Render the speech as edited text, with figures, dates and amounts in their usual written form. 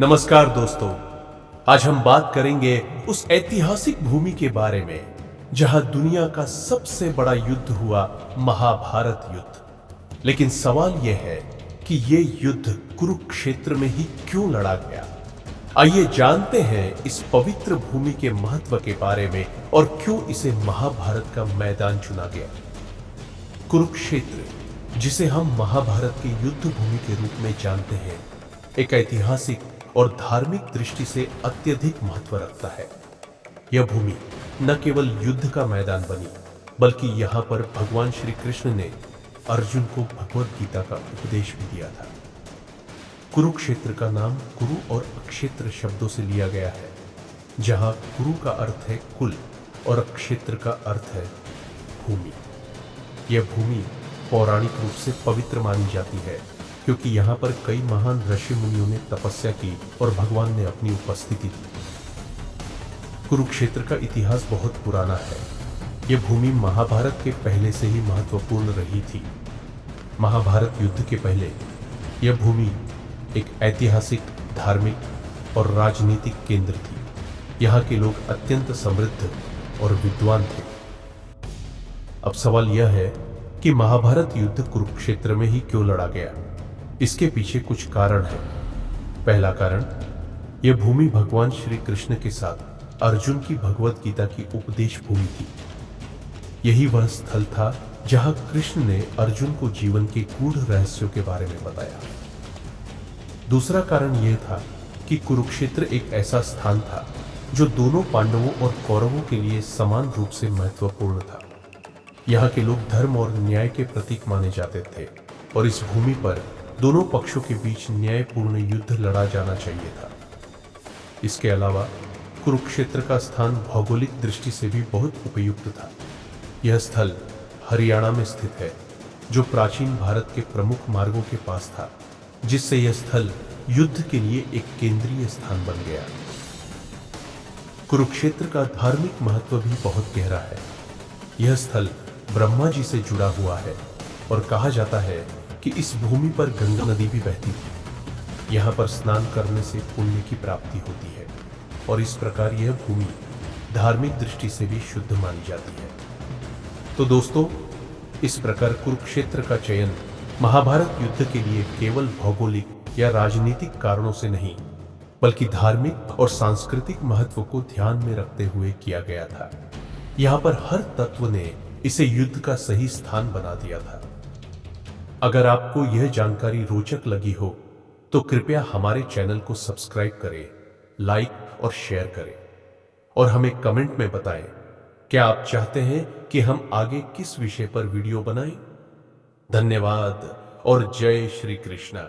नमस्कार दोस्तों, आज हम बात करेंगे उस ऐतिहासिक भूमि के बारे में जहां दुनिया का सबसे बड़ा युद्ध हुआ, महाभारत युद्ध। लेकिन सवाल यह है कि यह युद्ध कुरुक्षेत्र में ही क्यों लड़ा गया। आइए जानते हैं इस पवित्र भूमि के महत्व के बारे में और क्यों इसे महाभारत का मैदान चुना गया। कुरुक्षेत्र, जिसे हम महाभारत की युद्ध भूमि के रूप में जानते हैं, एक ऐतिहासिक और धार्मिक दृष्टि से अत्यधिक महत्व रखता है। यह भूमि न केवल युद्ध का मैदान बनी, बल्कि यहां पर भगवान श्री कृष्ण ने अर्जुन को भगवत गीता का उपदेश भी दिया था। कुरुक्षेत्र का नाम कुरु और अक्षेत्र शब्दों से लिया गया है, जहां कुरु का अर्थ है कुल और अक्षेत्र का अर्थ है भूमि। यह भूमि पौराणिक रूप से पवित्र मानी जाती है, क्योंकि यहाँ पर कई महान ऋषि मुनियों ने तपस्या की और भगवान ने अपनी उपस्थिति दी। कुरुक्षेत्र का इतिहास बहुत पुराना है। यह भूमि महाभारत के पहले से ही महत्वपूर्ण रही थी। महाभारत युद्ध के पहले यह भूमि एक ऐतिहासिक, धार्मिक और राजनीतिक केंद्र थी। यहाँ के लोग अत्यंत समृद्ध और विद्वान थे। अब सवाल यह है कि महाभारत युद्ध कुरुक्षेत्र में ही क्यों लड़ा गया। इसके पीछे कुछ कारण है। पहला कारण, यह भूमि भगवान श्री कृष्ण के साथ अर्जुन की भगवत गीता की उपदेश भूमि थी। यही वह स्थल था जहां कृष्ण ने अर्जुन को जीवन के गूढ़ रहस्यों के बारे में बताया। दूसरा कारण यह था कि कुरुक्षेत्र एक ऐसा स्थान था जो दोनों पांडवों और कौरवों के लिए समान रूप से महत्वपूर्ण था। यहाँ के लोग धर्म और न्याय के प्रतीक माने जाते थे और इस भूमि पर दोनों पक्षों के बीच न्यायपूर्ण युद्ध लड़ा जाना चाहिए था। इसके अलावा कुरुक्षेत्र का स्थान भौगोलिक दृष्टि से भी बहुत उपयुक्त था। यह स्थल हरियाणा में स्थित है, जो प्राचीन भारत के प्रमुख मार्गों के पास था, जिससे यह स्थल युद्ध के लिए एक केंद्रीय स्थान बन गया। कुरुक्षेत्र का धार्मिक महत्व भी बहुत गहरा है। यह स्थल ब्रह्मा जी से जुड़ा हुआ है और कहा जाता है कि इस भूमि पर गंगा नदी भी बहती थी। यहाँ पर स्नान करने से पुण्य की प्राप्ति होती है और इस प्रकार यह भूमि धार्मिक दृष्टि से भी शुद्ध मानी जाती है। तो दोस्तों, इस प्रकार कुरुक्षेत्र का चयन महाभारत युद्ध के लिए केवल भौगोलिक या राजनीतिक कारणों से नहीं, बल्कि धार्मिक और सांस्कृतिक महत्व को ध्यान में रखते हुए किया गया था। यहाँ पर हर तत्व ने इसे युद्ध का सही स्थान बना दिया था। अगर आपको यह जानकारी रोचक लगी हो तो कृपया हमारे चैनल को सब्सक्राइब करें, लाइक और शेयर करें और हमें कमेंट में बताएं, क्या आप चाहते हैं कि हम आगे किस विषय पर वीडियो बनाएं। धन्यवाद और जय श्री कृष्ण।